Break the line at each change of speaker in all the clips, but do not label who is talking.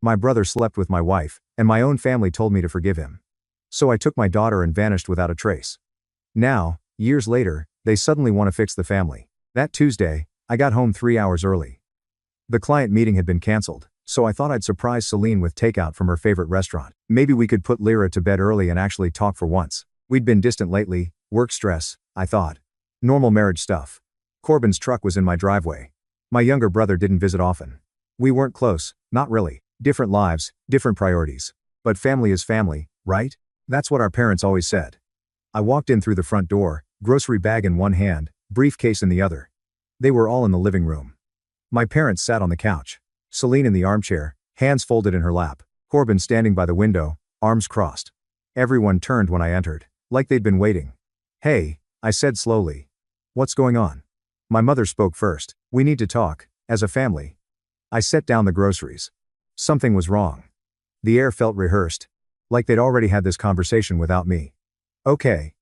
My brother slept with my wife, and my own family told me to forgive him. So I took my daughter and vanished without a trace. Now, years later, they suddenly want to fix the family. That Tuesday, I got home 3 hours early. The client meeting had been cancelled, so I thought I'd surprise Celine with takeout from her favorite restaurant. Maybe we could put Lyra to bed early and actually talk for once. We'd been distant lately, work stress, I thought. Normal marriage stuff. Corbin's truck was in my driveway. My younger brother didn't visit often. We weren't close, not really. Different lives, different priorities. But family is family, right? That's what our parents always said. I walked in through the front door, grocery bag in one hand, briefcase in the other. They were all in the living room. My parents sat on the couch. Celine in the armchair, hands folded in her lap. Corbin standing by the window, arms crossed. Everyone turned when I entered, like they'd been waiting. "Hey," I said slowly. "What's going on?" My mother spoke first. "We need to talk, as a family." I set down the groceries. Something was wrong. The air felt rehearsed, like they'd already had this conversation without me. "Okay,"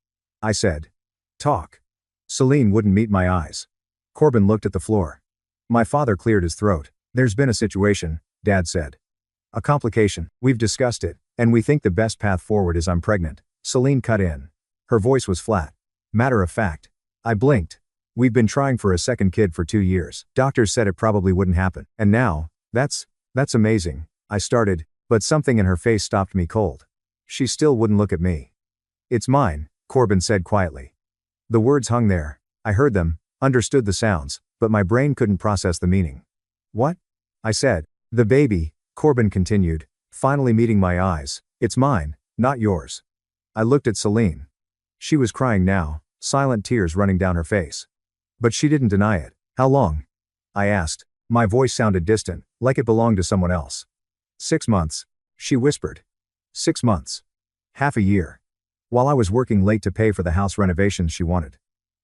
I said. "Talk." Celine wouldn't meet my eyes. Corbin looked at the floor. My father cleared his throat. "There's been a situation," Dad said. "A complication. We've discussed it, and we think the best path forward is I'm pregnant." Celine cut in. Her voice was flat. "Matter of fact." I blinked. "We've been trying for a second kid for 2 years. Doctors said it probably wouldn't happen. And now, that's amazing," I started, but something in her face stopped me cold. She still wouldn't look at me. "It's mine," Corbin said quietly. The words hung there. I heard them, understood the sounds, but my brain couldn't process the meaning. "What?" I said. "The baby," Corbin continued, finally meeting my eyes. "It's mine, not yours." I looked at Celine. She was crying now, silent tears running down her face. But she didn't deny it. "How long?" I asked. My voice sounded distant, like it belonged to someone else. 6 months, she whispered. 6 months. Half a year. While I was working late to pay for the house renovations she wanted.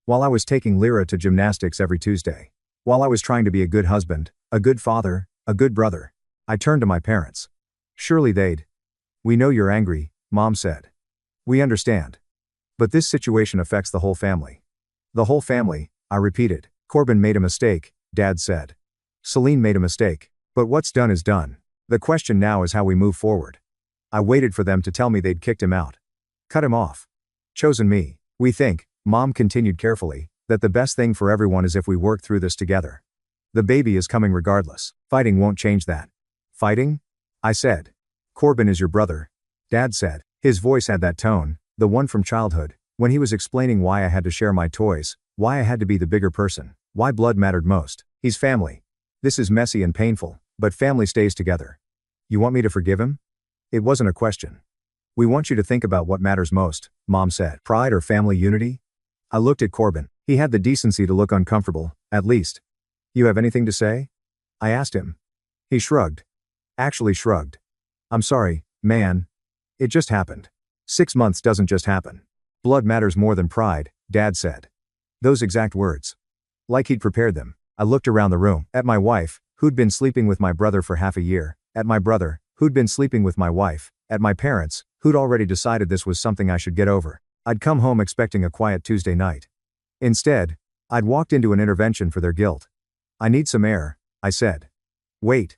While I was taking Lyra to gymnastics every Tuesday. While I was trying to be a good husband, a good father, a good brother. I turned to my parents. Surely they'd. "We know you're angry," Mom said. "We understand. But this situation affects the whole family." "The whole family," I repeated. "Corbin made a mistake," Dad said. "Celine made a mistake. But what's done is done. The question now is how we move forward." I waited for them to tell me they'd kicked him out. Cut him off. Chosen me. "We think," Mom continued carefully, "that the best thing for everyone is if we work through this together. The baby is coming regardless. Fighting won't change that." "Fighting?" I said. "Corbin is your brother," Dad said. His voice had that tone, the one from childhood, when he was explaining why I had to share my toys, why I had to be the bigger person, why blood mattered most. "He's family. This is messy and painful, but family stays together. You want me to forgive him?" It wasn't a question. "We want you to think about what matters most," Mom said. "Pride or family unity?" I looked at Corbin. He had the decency to look uncomfortable, at least. "You have anything to say?" I asked him. He shrugged. Actually shrugged. "I'm sorry, man. It just happened. 6 months doesn't just happen. Blood matters more than pride," Dad said. Those exact words. Like he'd prepared them. I looked around the room, at my wife, who'd been sleeping with my brother for half a year, at my brother, who'd been sleeping with my wife, at my parents, who'd already decided this was something I should get over. I'd come home expecting a quiet Tuesday night. Instead, I'd walked into an intervention for their guilt. "I need some air," I said. "Wait."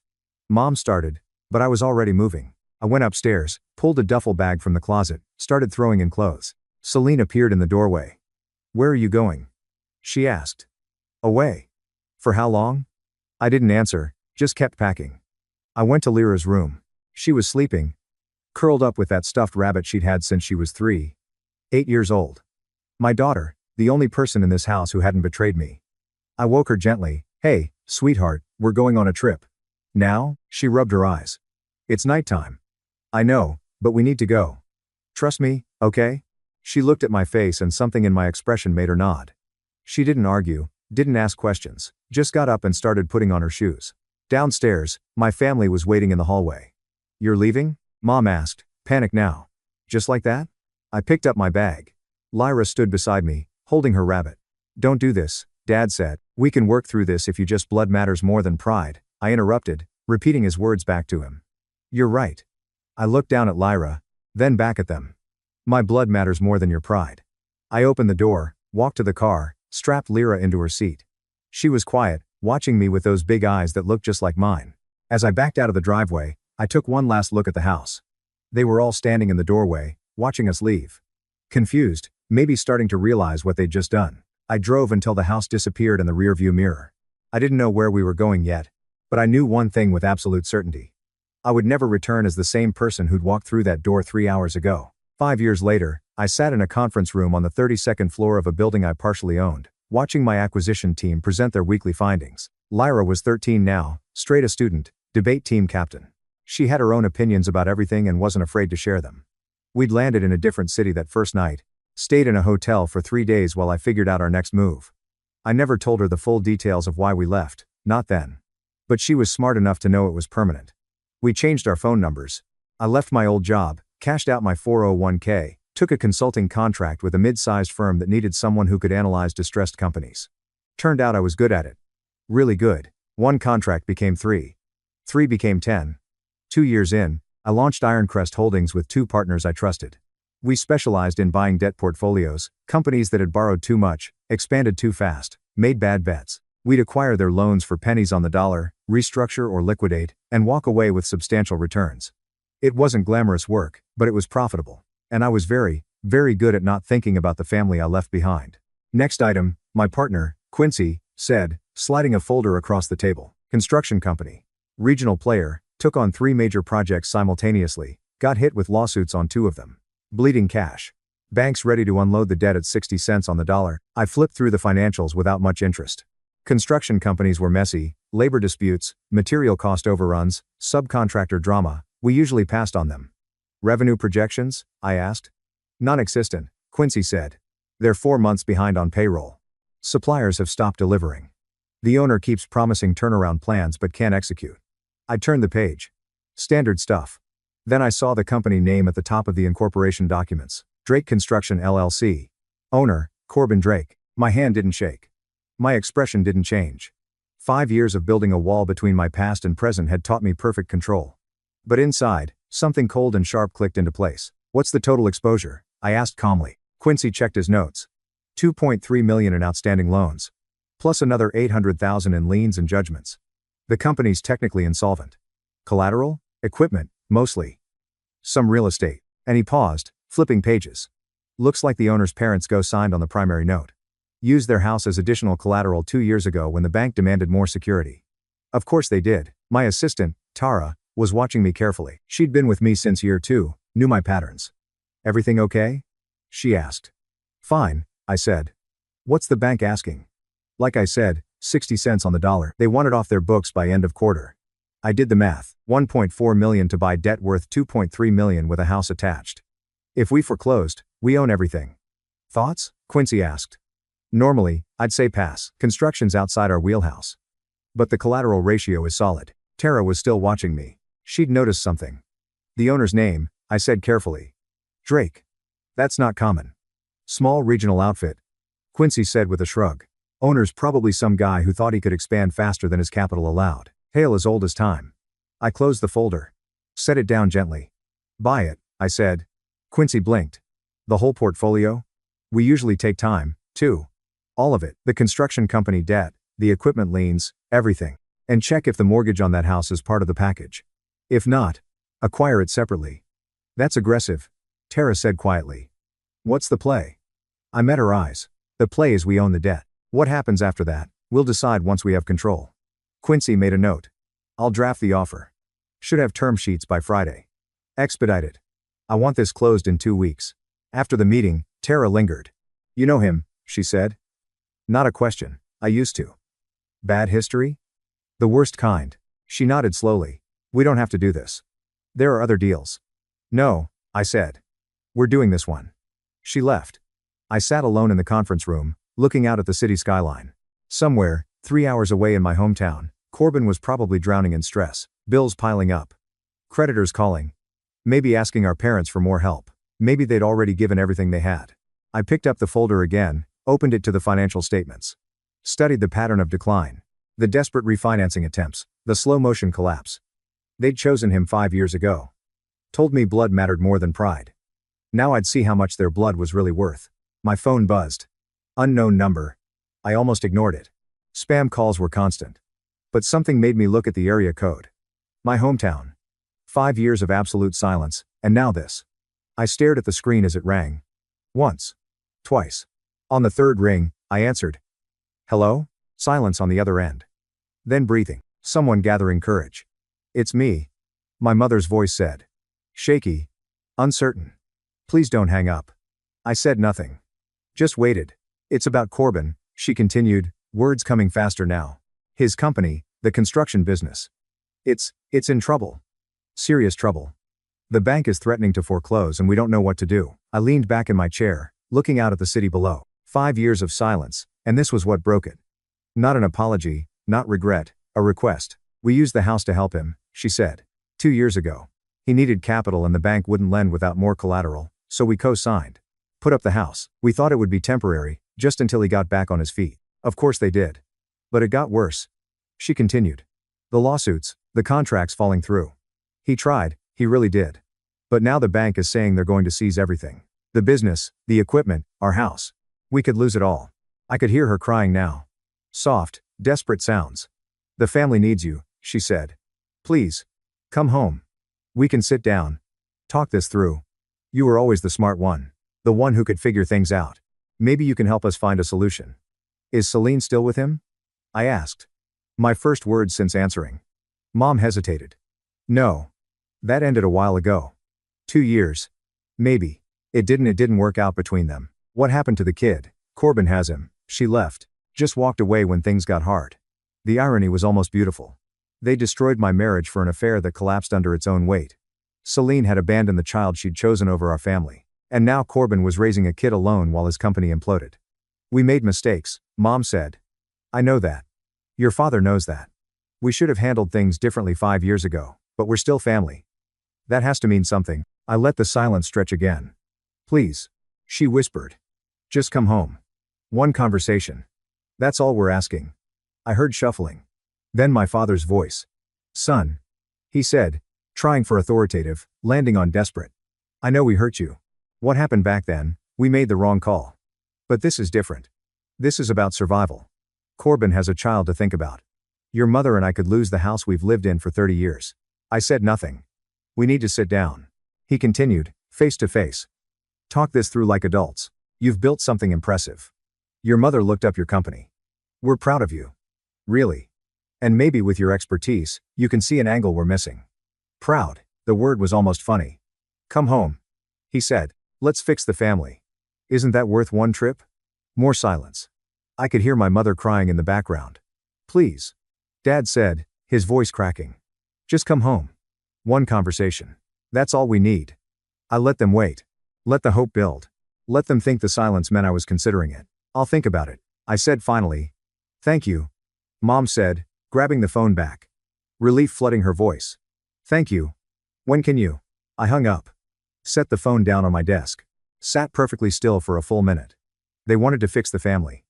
Mom started, but I was already moving. I went upstairs, pulled a duffel bag from the closet, started throwing in clothes. Celine appeared in the doorway. "Where are you going?" she asked. "Away." "For how long?" I didn't answer, just kept packing. I went to Lyra's room. She was sleeping, curled up with that stuffed rabbit she'd had since she was 8 years old. My daughter, the only person in this house who hadn't betrayed me. I woke her gently. "Hey, sweetheart, we're going on a trip." "Now?" She rubbed her eyes. "It's nighttime." "I know, but we need to go. Trust me, okay?" She looked at my face and something in my expression made her nod. She didn't argue, didn't ask questions, just got up and started putting on her shoes. Downstairs, my family was waiting in the hallway. "You're leaving?" Mom asked, panicked now. "Just like that?" I picked up my bag. Lyra stood beside me, holding her rabbit. "Don't do this," Dad said. "We can work through this if you just blood matters more than pride," I interrupted, repeating his words back to him. "You're right." I looked down at Lyra, then back at them. "My blood matters more than your pride." I opened the door, walked to the car, strapped Lyra into her seat. She was quiet, watching me with those big eyes that looked just like mine. As I backed out of the driveway, I took one last look at the house. They were all standing in the doorway, watching us leave. Confused, maybe starting to realize what they'd just done. I drove until the house disappeared in the rearview mirror. I didn't know where we were going yet, but I knew one thing with absolute certainty. I would never return as the same person who'd walked through that door 3 hours ago. 5 years later, I sat in a conference room on the 32nd floor of a building I partially owned, watching my acquisition team present their weekly findings. Lyra was 13 now, straight A student, debate team captain. She had her own opinions about everything and wasn't afraid to share them. We'd landed in a different city that first night, stayed in a hotel for 3 days while I figured out our next move. I never told her the full details of why we left, not then. But she was smart enough to know it was permanent. We changed our phone numbers. I left my old job, cashed out my 401k, took a consulting contract with a mid-sized firm that needed someone who could analyze distressed companies. Turned out I was good at it. Really good. 1 contract became 3. 3 became 10. 2 years in, I launched Ironcrest Holdings with 2 partners I trusted. We specialized in buying debt portfolios, companies that had borrowed too much, expanded too fast, made bad bets. We'd acquire their loans for pennies on the dollar, restructure or liquidate, and walk away with substantial returns. It wasn't glamorous work, but it was profitable. And I was very, very good at not thinking about the family I left behind. Next item, my partner, Quincy, said, sliding a folder across the table. Construction company. Regional player, took on 3 major projects simultaneously, got hit with lawsuits on 2 of them. Bleeding cash. Banks ready to unload the debt at 60 cents on the dollar. I flipped through the financials without much interest. Construction companies were messy, labor disputes, material cost overruns, subcontractor drama. We usually passed on them. Revenue projections? I asked. Non-existent, Quincy said. They're 4 months behind on payroll. Suppliers have stopped delivering. The owner keeps promising turnaround plans but can't execute. I turned the page. Standard stuff. Then I saw the company name at the top of the incorporation documents. Drake Construction LLC. Owner, Corbin Drake. My hand didn't shake. My expression didn't change. 5 years of building a wall between my past and present had taught me perfect control. But inside, something cold and sharp clicked into place. What's the total exposure? I asked calmly. Quincy checked his notes. $2.3 million in outstanding loans. Plus another $800,000 in liens and judgments. The company's technically insolvent. Collateral? Equipment, mostly. Some real estate. And he paused, flipping pages. Looks like the owner's parents co-signed on the primary note. Used their house as additional collateral 2 years ago when the bank demanded more security. Of course they did. My assistant, Tara, was watching me carefully. She'd been with me since year 2, knew my patterns. Everything okay? She asked. Fine, I said. What's the bank asking? Like I said, 60 cents on the dollar. They want it off their books by end of quarter. I did the math. 1.4 million to buy debt worth 2.3 million with a house attached. If we foreclosed, we own everything. Thoughts? Quincy asked. Normally, I'd say pass. Construction's outside our wheelhouse. But the collateral ratio is solid. Tara was still watching me. She'd noticed something. The owner's name, I said carefully. Drake. That's not common. Small regional outfit. Quincy said with a shrug. Owner's probably some guy who thought he could expand faster than his capital allowed. Tale as old as time. I closed the folder. Set it down gently. Buy it, I said. Quincy blinked. The whole portfolio? We usually take time, too. All of it. The construction company debt, the equipment liens, everything. And check if the mortgage on that house is part of the package. If not, acquire it separately. That's aggressive, Tara said quietly. What's the play? I met her eyes. The play is we own the debt. What happens after that, we'll decide once we have control. Quincy made a note. I'll draft the offer. Should have term sheets by Friday. Expedite it. I want this closed in 2 weeks. After the meeting, Tara lingered. You know him, she said. Not a question, I used to. Bad history? The worst kind. She nodded slowly. We don't have to do this. There are other deals. No, I said. We're doing this one. She left. I sat alone in the conference room, looking out at the city skyline. Somewhere, 3 hours away in my hometown, Corbin was probably drowning in stress, bills piling up. Creditors calling. Maybe asking our parents for more help. Maybe they'd already given everything they had. I picked up the folder again, opened it to the financial statements. Studied the pattern of decline. The desperate refinancing attempts, the slow-motion collapse. They'd chosen him 5 years ago. Told me blood mattered more than pride. Now I'd see how much their blood was really worth. My phone buzzed. Unknown number. I almost ignored it. Spam calls were constant. But something made me look at the area code. My hometown. 5 years of absolute silence, and now this. I stared at the screen as it rang. Once. Twice. On the third ring, I answered. Hello? Silence on the other end. Then breathing. Someone gathering courage. It's me. My mother's voice said. Shaky. Uncertain. Please don't hang up. I said nothing. Just waited. It's about Corbin, she continued, words coming faster now. His company, the construction business. It's in trouble. Serious trouble. The bank is threatening to foreclose and we don't know what to do. I leaned back in my chair, looking out at the city below. 5 years of silence, and this was what broke it. Not an apology, not regret, a request. We used the house to help him, she said. 2 years ago. He needed capital and the bank wouldn't lend without more collateral, so we co-signed. Put up the house. We thought it would be temporary, just until he got back on his feet. Of course they did. But it got worse. She continued. The lawsuits, the contracts falling through. He tried, he really did. But now the bank is saying they're going to seize everything. The business, the equipment, our house. We could lose it all. I could hear her crying now. Soft, desperate sounds. The family needs you, she said. Please. Come home. We can sit down. Talk this through. You were always the smart one. The one who could figure things out. Maybe you can help us find a solution. Is Celine still with him? I asked. My first words since answering. Mom hesitated. No. That ended a while ago. 2 years. Maybe. It didn't work out between them. What happened to the kid? Corbin has him. She left. Just walked away when things got hard. The irony was almost beautiful. They destroyed my marriage for an affair that collapsed under its own weight. Celine had abandoned the child she'd chosen over our family. And now Corbin was raising a kid alone while his company imploded. We made mistakes, Mom said. I know that. Your father knows that. We should have handled things differently 5 years ago, but we're still family. That has to mean something. I let the silence stretch again. Please. She whispered. Just come home. One conversation. That's all we're asking. I heard shuffling. Then my father's voice. Son. He said, trying for authoritative, landing on desperate. I know we hurt you. What happened back then, we made the wrong call. But this is different. This is about survival. Corbin has a child to think about. Your mother and I could lose the house we've lived in for 30 years. I said nothing. We need to sit down. He continued, face to face. Talk this through like adults. You've built something impressive. Your mother looked up your company. We're proud of you. Really. And maybe with your expertise, you can see an angle we're missing. Proud, the word was almost funny. Come home. He said. Let's fix the family. Isn't that worth one trip? More silence. I could hear my mother crying in the background. Please. Dad said, his voice cracking. Just come home. One conversation. That's all we need. I let them wait. Let the hope build. Let them think the silence meant I was considering it. I'll think about it, I said finally. Thank you. Mom said, grabbing the phone back. Relief flooding her voice. Thank you. When can you? I hung up. Set the phone down on my desk. Sat perfectly still for a full minute. They wanted to fix the family.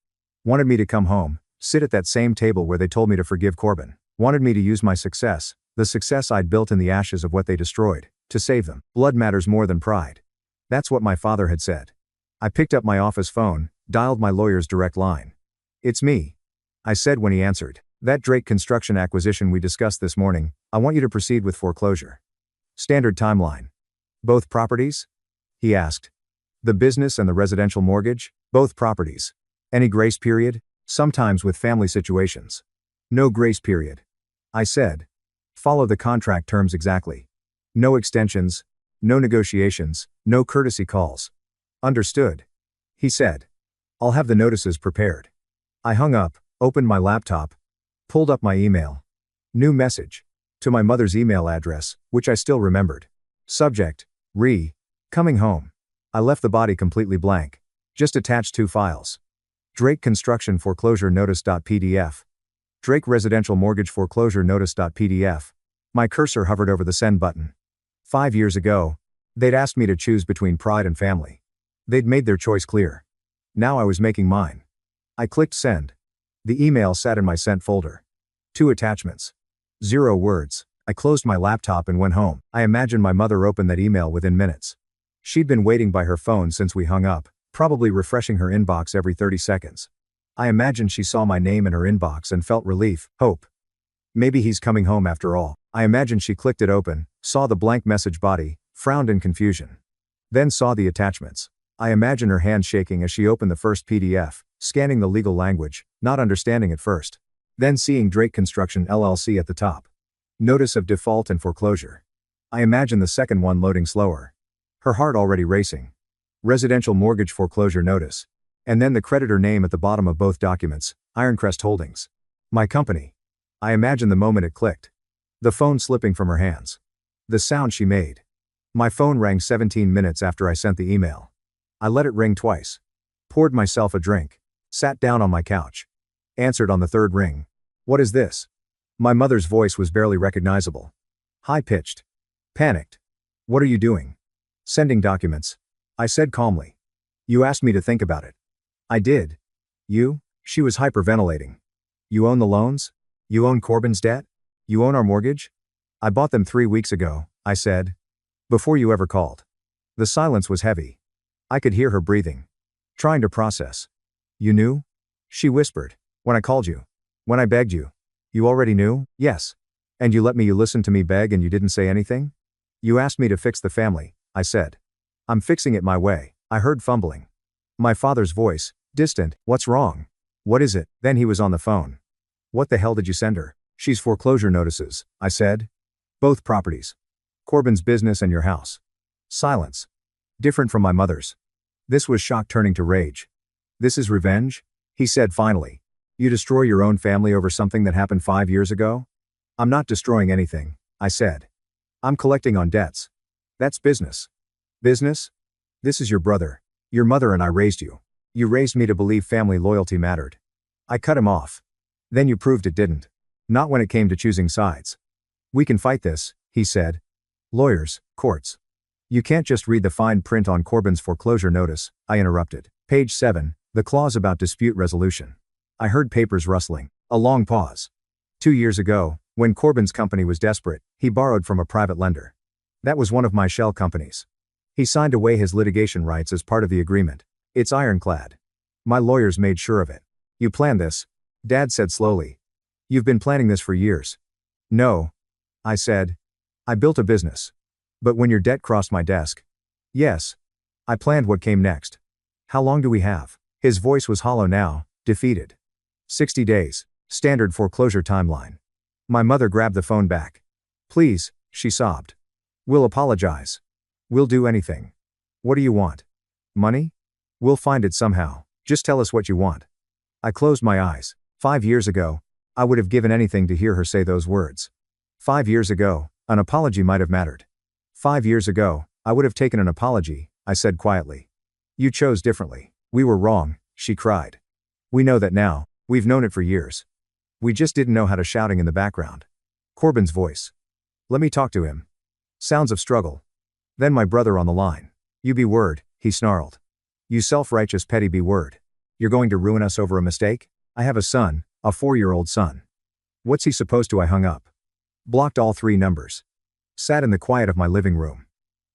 Wanted me to come home, sit at that same table where they told me to forgive Corbin. Wanted me to use my success, the success I'd built in the ashes of what they destroyed, to save them. Blood matters more than pride. That's what my father had said. I picked up my office phone, dialed my lawyer's direct line. It's me. I said when he answered. That Drake construction acquisition we discussed this morning, I want you to proceed with foreclosure. Standard timeline. Both properties? He asked. The business and the residential mortgage? Both properties. Any grace period? Sometimes with family situations. No grace period. I said. Follow the contract terms exactly. No extensions, no negotiations, no courtesy calls. Understood. He said. I'll have the notices prepared. I hung up, opened my laptop, pulled up my email. New message. To my mother's email address, which I still remembered. Subject. Coming home. I left the body completely blank. Just attached 2 files. Drake Construction Foreclosure Notice.pdf. Drake Residential Mortgage Foreclosure Notice.pdf. My cursor hovered over the send button. 5 years ago, they'd asked me to choose between pride and family. They'd made their choice clear. Now I was making mine. I clicked send. The email sat in my sent folder. 2 attachments. 0 words. I closed my laptop and went home. I imagined my mother opened that email within minutes. She'd been waiting by her phone since we hung up, probably refreshing her inbox every 30 seconds. I imagined she saw my name in her inbox and felt relief, hope. Maybe he's coming home after all. I imagined she clicked it open, saw the blank message body, frowned in confusion. Then saw the attachments. I imagine her hand shaking as she opened the first PDF, scanning the legal language, not understanding at first. Then seeing Drake Construction LLC at the top. Notice of default and foreclosure. I imagine the second one loading slower. Her heart already racing. Residential mortgage foreclosure notice. And then the creditor name at the bottom of both documents, Ironcrest Holdings. My company. I imagine the moment it clicked. The phone slipping from her hands. The sound she made. My phone rang 17 minutes after I sent the email. I let it ring twice. Poured myself a drink. Sat down on my couch. Answered on the third ring. What is this? My mother's voice was barely recognizable. High-pitched. Panicked. What are you doing? Sending documents. I said calmly. You asked me to think about it. I did. You? She was hyperventilating. You own the loans? You own Corbin's debt? You own our mortgage? I bought them 3 weeks ago, I said. Before you ever called. The silence was heavy. I could hear her breathing. Trying to process. You knew? She whispered. When I called you. When I begged you. You already knew? Yes. And you listened to me beg and you didn't say anything? You asked me to fix the family, I said. I'm fixing it my way, I heard fumbling. My father's voice, distant, what's wrong? What is it? Then he was on the phone. What the hell did you send her? She's foreclosure notices, I said. Both properties. Corbin's business and your house. Silence. Different from my mother's. This was shock turning to rage. This is revenge? He said finally. You destroy your own family over something that happened 5 years ago? I'm not destroying anything, I said. I'm collecting on debts. That's business. Business? This is your brother. Your mother and I raised you. You raised me to believe family loyalty mattered. I cut him off. Then you proved it didn't. Not when it came to choosing sides. We can fight this, he said. Lawyers, courts. You can't just read the fine print on Corbin's foreclosure notice, I interrupted. Page 7, the clause about dispute resolution. I heard papers rustling. A long pause. 2 years ago, when Corbin's company was desperate, he borrowed from a private lender. That was one of my shell companies. He signed away his litigation rights as part of the agreement. It's ironclad. My lawyers made sure of it. You planned this? Dad said slowly. You've been planning this for years. No. I said. I built a business. But when your debt crossed my desk. Yes. I planned what came next. How long do we have? His voice was hollow now, defeated. 60 days. Standard foreclosure timeline. My mother grabbed the phone back. Please, she sobbed. We'll apologize. We'll do anything. What do you want? Money? We'll find it somehow. Just tell us what you want. I closed my eyes. 5 years ago, I would have given anything to hear her say those words. 5 years ago, an apology might have mattered. 5 years ago, I would have taken an apology, I said quietly. You chose differently. We were wrong, she cried. We know that now. We've known it for years. We just didn't know how to shouting in the background. Corbin's voice. Let me talk to him. Sounds of struggle. Then my brother on the line. You B-word, he snarled. You self-righteous petty B-word. You're going to ruin us over a mistake? I have a son, a 4-year-old son. What's he supposed to? I hung up. Blocked all 3 numbers. Sat in the quiet of my living room.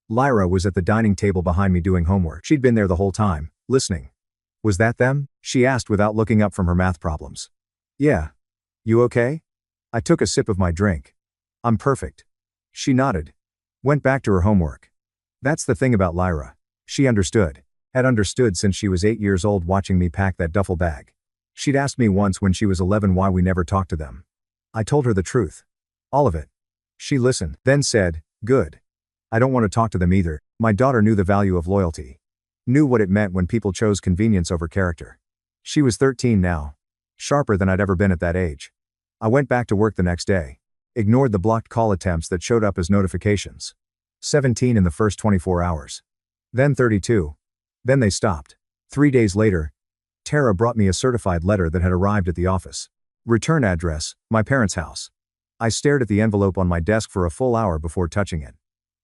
Lyra was at the dining table behind me doing homework. She'd been there the whole time, listening. Was that them? She asked without looking up from her math problems. Yeah. You okay? I took a sip of my drink. I'm perfect. She nodded. Went back to her homework. That's the thing about Lyra. She understood. Had understood since she was 8 years old watching me pack that duffel bag. She'd asked me once when she was 11 why we never talked to them. I told her the truth. All of it. She listened, then said, good. I don't want to talk to them either. My daughter knew the value of loyalty. Knew what it meant when people chose convenience over character. She was 13 now. Sharper than I'd ever been at that age. I went back to work the next day. Ignored the blocked call attempts that showed up as notifications. 17 in the first 24 hours. Then 32. Then they stopped. 3 days later, Tara brought me a certified letter that had arrived at the office. Return address, my parents' house. I stared at the envelope on my desk for a full hour before touching it.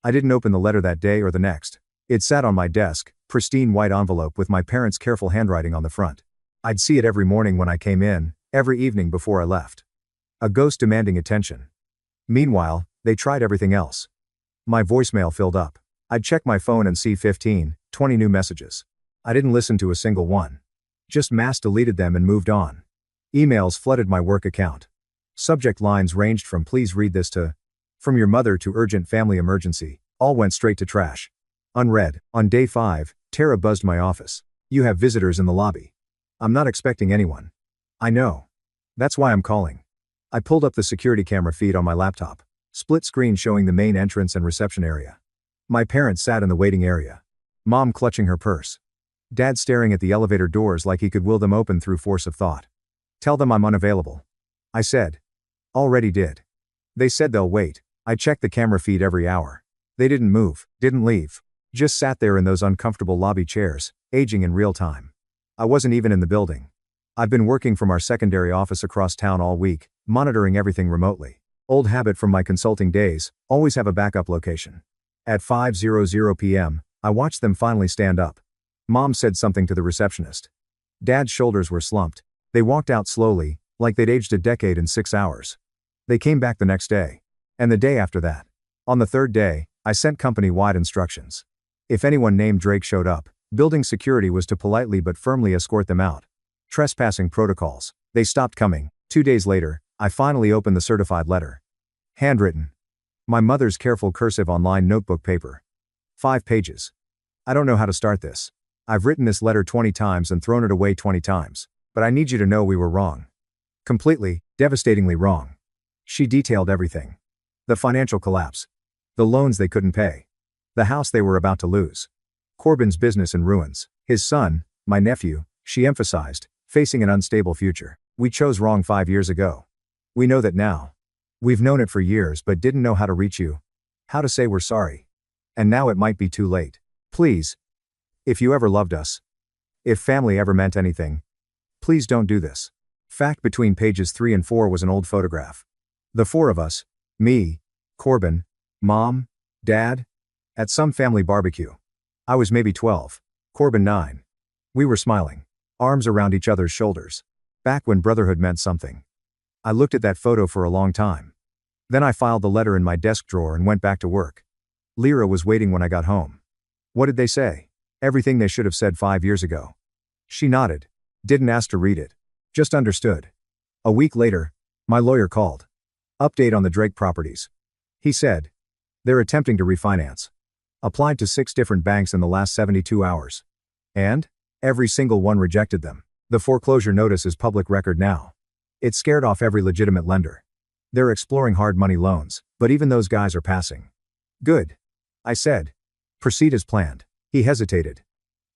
I didn't open the letter that day or the next. It sat on my desk, pristine white envelope with my parents' careful handwriting on the front. I'd see it every morning when I came in, every evening before I left. A ghost demanding attention. Meanwhile, they tried everything else. My voicemail filled up. I'd check my phone and see 15, 20 new messages. I didn't listen to a single one. Just mass deleted them and moved on. Emails flooded my work account. Subject lines ranged from "please read this" to "from your mother" to "urgent family emergency." All went straight to trash. Unread. On day 5, Tara buzzed my office. "You have visitors in the lobby." "I'm not expecting anyone." "I know. That's why I'm calling." I pulled up the security camera feed on my laptop. Split screen showing the main entrance and reception area. My parents sat in the waiting area. Mom clutching her purse. Dad staring at the elevator doors like he could will them open through force of thought. "Tell them I'm unavailable." I said. "Already did." "They said they'll wait." I checked the camera feed every hour. They didn't move, didn't leave. Just sat there in those uncomfortable lobby chairs, aging in real time. I wasn't even in the building. I've been working from our secondary office across town all week, monitoring everything remotely. Old habit from my consulting days, always have a backup location. At 5:00 p.m., I watched them finally stand up. Mom said something to the receptionist. Dad's shoulders were slumped. They walked out slowly, like they'd aged a decade in 6 hours. They came back the next day. And the day after that. On the third day, I sent company-wide instructions. If anyone named Drake showed up, building security was to politely but firmly escort them out. Trespassing protocols. They stopped coming. 2 days later, I finally opened the certified letter. Handwritten. My mother's careful cursive online notebook paper. 5 pages. I don't know how to start this. I've written this letter 20 times and thrown it away 20 times. But I need you to know we were wrong. Completely, devastatingly wrong. She detailed everything. The financial collapse. The loans they couldn't pay. The house they were about to lose. Corbin's business in ruins. His son, my nephew, she emphasized, facing an unstable future. We chose wrong 5 years ago. We know that now. We've known it for years but didn't know how to reach you. How to say we're sorry. And now it might be too late. Please. If you ever loved us. If family ever meant anything. Please don't do this. Fact: between pages 3 and 4 was an old photograph. The 4 of us. Me. Corbin. Mom. Dad. At some family barbecue. I was maybe 12. Corbin 9. We were smiling. Arms around each other's shoulders. Back when brotherhood meant something. I looked at that photo for a long time. Then I filed the letter in my desk drawer and went back to work. Lyra was waiting when I got home. What did they say? Everything they should have said 5 years ago. She nodded. Didn't ask to read it. Just understood. A week later, my lawyer called. Update on the Drake properties. He said. They're attempting to refinance. Applied to 6 different banks in the last 72 hours. And? Every single one rejected them. The foreclosure notice is public record now. It scared off every legitimate lender. They're exploring hard money loans, but even those guys are passing. Good. I said. Proceed as planned. He hesitated.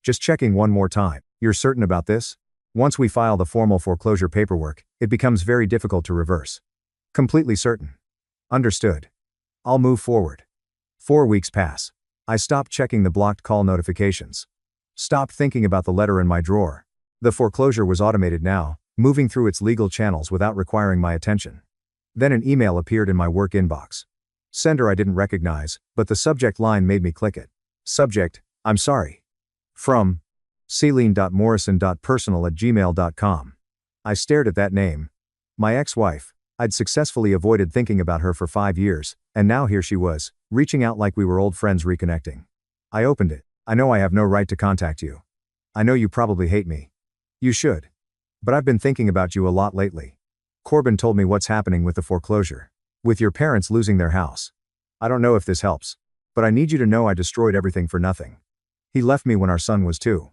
Just checking one more time. You're certain about this? Once we file the formal foreclosure paperwork, it becomes very difficult to reverse. Completely certain. Understood. I'll move forward. 4 weeks pass. I stopped checking the blocked call notifications. Stopped thinking about the letter in my drawer. The foreclosure was automated now, moving through its legal channels without requiring my attention. Then an email appeared in my work inbox. Sender I didn't recognize, but the subject line made me click it. Subject: I'm sorry. From celine.morrison.personal@gmail.com. I stared at that name. My ex-wife. I'd successfully avoided thinking about her for 5 years, and now here she was, reaching out like we were old friends reconnecting. I opened it. I know I have no right to contact you. I know you probably hate me. You should. But I've been thinking about you a lot lately. Corbin told me what's happening with the foreclosure. With your parents losing their house. I don't know if this helps. But I need you to know I destroyed everything for nothing. He left me when our son was 2.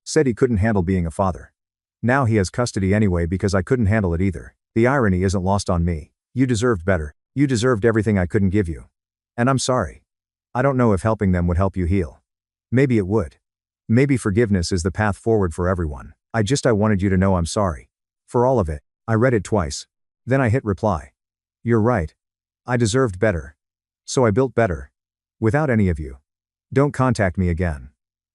Said he couldn't handle being a father. Now he has custody anyway because I couldn't handle it either. The irony isn't lost on me. You deserved better. You deserved everything I couldn't give you. And I'm sorry. I don't know if helping them would help you heal. Maybe it would. Maybe forgiveness is the path forward for everyone. I wanted you to know I'm sorry. For all of it. I read it twice. Then I hit reply. You're right. I deserved better. So I built better. Without any of you. Don't contact me again.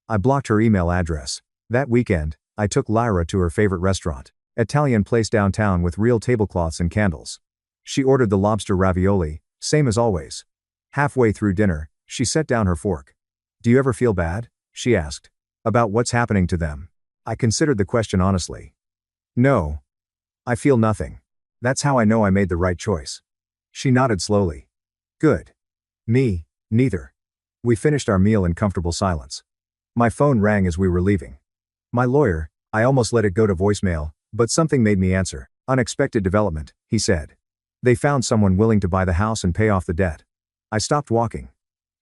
I blocked her email address. That weekend, I took Lyra to her favorite restaurant. Italian place downtown with real tablecloths and candles. She ordered the lobster ravioli, same as always. Halfway through dinner, she set down her fork. Do you ever feel bad? She asked. About what's happening to them. I considered the question honestly. No. I feel nothing. That's how I know I made the right choice. She nodded slowly. Good. Me, neither. We finished our meal in comfortable silence. My phone rang as we were leaving. My lawyer. I almost let it go to voicemail, but something made me answer. Unexpected development, he said. They found someone willing to buy the house and pay off the debt. I stopped walking.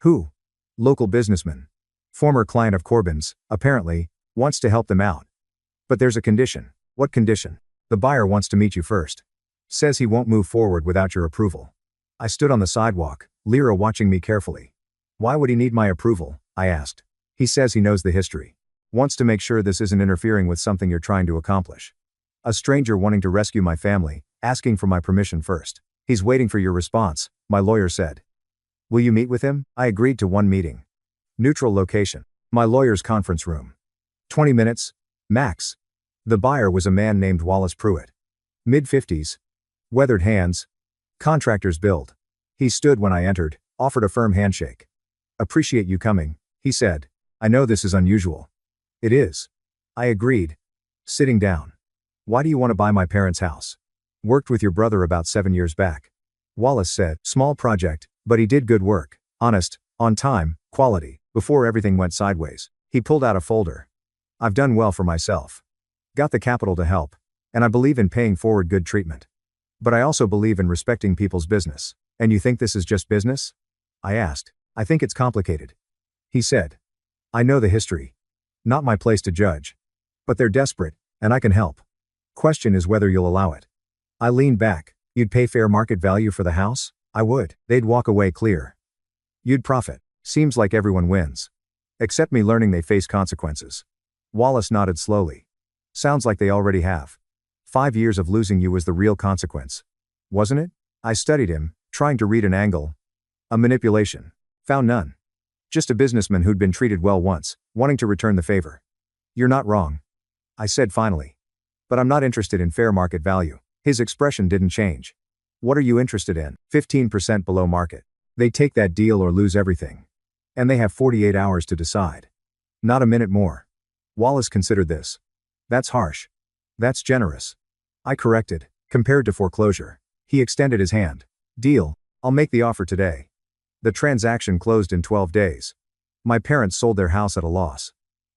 Who? Local businessman. Former client of Corbin's, apparently, wants to help them out. But there's a condition. What condition? The buyer wants to meet you first. Says he won't move forward without your approval. I stood on the sidewalk, Lyra watching me carefully. Why would he need my approval? I asked. He says he knows the history. Wants to make sure this isn't interfering with something you're trying to accomplish. A stranger wanting to rescue my family, asking for my permission first. He's waiting for your response, my lawyer said. Will you meet with him? I agreed to one meeting. Neutral location. My lawyer's conference room. 20 minutes, max. The buyer was a man named Wallace Pruitt. Mid-50s. Weathered hands. Contractor's build. He stood when I entered, offered a firm handshake. Appreciate you coming, he said. I know this is unusual. It is. I agreed. Sitting down. Why do you want to buy my parents' house? Worked with your brother about 7 years back. Wallace said, small project, but he did good work. Honest, on time, quality. Before everything went sideways, he pulled out a folder. I've done well for myself. Got the capital to help. And I believe in paying forward good treatment. But I also believe in respecting people's business. And you think this is just business? I asked. I think it's complicated. He said. I know the history. Not my place to judge. But they're desperate, and I can help. Question is whether you'll allow it. I leaned back. You'd pay fair market value for the house? I would. They'd walk away clear. You'd profit. Seems like everyone wins. Except me learning they face consequences. Wallace nodded slowly. Sounds like they already have. 5 years of losing you was the real consequence. Wasn't it? I studied him, trying to read an angle. A manipulation. Found none. Just a businessman who'd been treated well once, wanting to return the favor. You're not wrong. I said finally. But I'm not interested in fair market value. His expression didn't change. What are you interested in? 15% below market. They take that deal or lose everything. And they have 48 hours to decide. Not a minute more. Wallace considered this. That's harsh. That's generous. I corrected. Compared to foreclosure. He extended his hand. Deal. I'll make the offer today. The transaction closed in 12 days. My parents sold their house at a loss.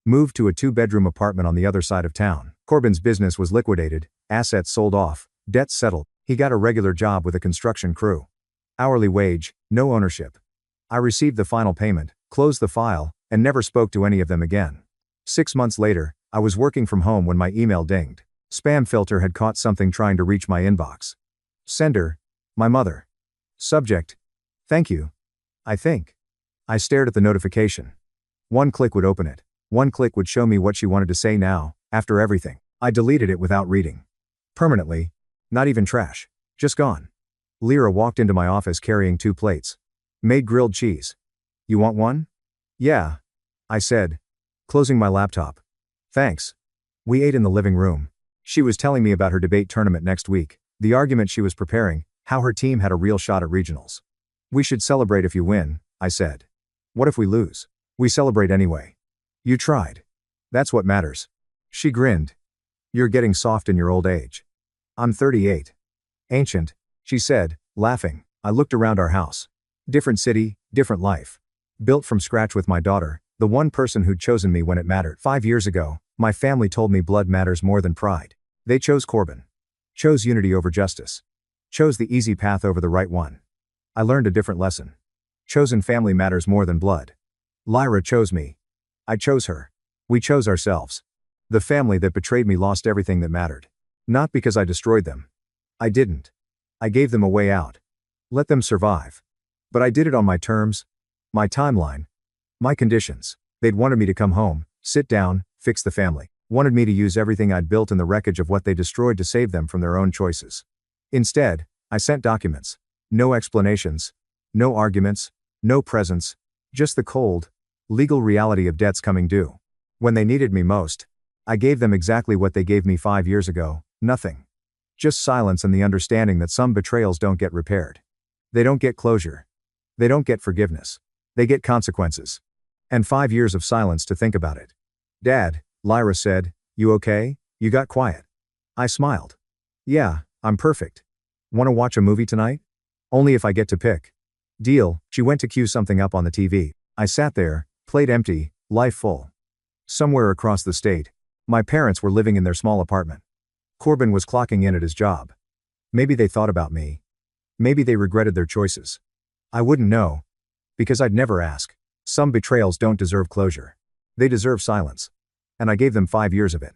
Moved to a 2-bedroom apartment on the other side of town. Corbin's business was liquidated, assets sold off, debts settled. He got a regular job with a construction crew. Hourly wage, no ownership. I received the final payment, closed the file, and never spoke to any of them again. 6 months later, I was working from home when my email dinged. Spam filter had caught something trying to reach my inbox. Sender, my mother. Subject, thank you. I think. I stared at the notification. One click would open it. One click would show me what she wanted to say now, after everything. I deleted it without reading. Permanently. Not even trash. Just gone. Lyra walked into my office carrying 2 plates. Made grilled cheese. You want one? Yeah. I said. Closing my laptop. Thanks. We ate in the living room. She was telling me about her debate tournament next week, the argument she was preparing, how her team had a real shot at regionals. We should celebrate if you win, I said. What if we lose? We celebrate anyway. You tried. That's what matters. She grinned. You're getting soft in your old age. I'm 38. Ancient, she said, laughing. I looked around our house. Different city, different life. Built from scratch with my daughter, the one person who'd chosen me when it mattered. 5 years ago, my family told me blood matters more than pride. They chose Corbin. Chose unity over justice. Chose the easy path over the right one. I learned a different lesson. Chosen family matters more than blood. Lyra chose me. I chose her. We chose ourselves. The family that betrayed me lost everything that mattered. Not because I destroyed them. I didn't. I gave them a way out. Let them survive. But I did it on my terms. My timeline. My conditions. They'd wanted me to come home, sit down, fix the family. Wanted me to use everything I'd built in the wreckage of what they destroyed to save them from their own choices. Instead, I sent documents. No explanations. No arguments. No presents. Just the cold, legal reality of debts coming due. When they needed me most, I gave them exactly what they gave me 5 years ago, nothing. Just silence and the understanding that some betrayals don't get repaired. They don't get closure. They don't get forgiveness. They get consequences. And 5 years of silence to think about it. Dad, Lyra said, you okay? You got quiet. I smiled. Yeah, I'm perfect. Want to watch a movie tonight? Only if I get to pick. Deal. She went to cue something up on the TV. I sat there, plate empty, life full. Somewhere across the state, my parents were living in their small apartment. Corbin was clocking in at his job. Maybe they thought about me. Maybe they regretted their choices. I wouldn't know. Because I'd never ask. Some betrayals don't deserve closure. They deserve silence. And I gave them 5 years of it.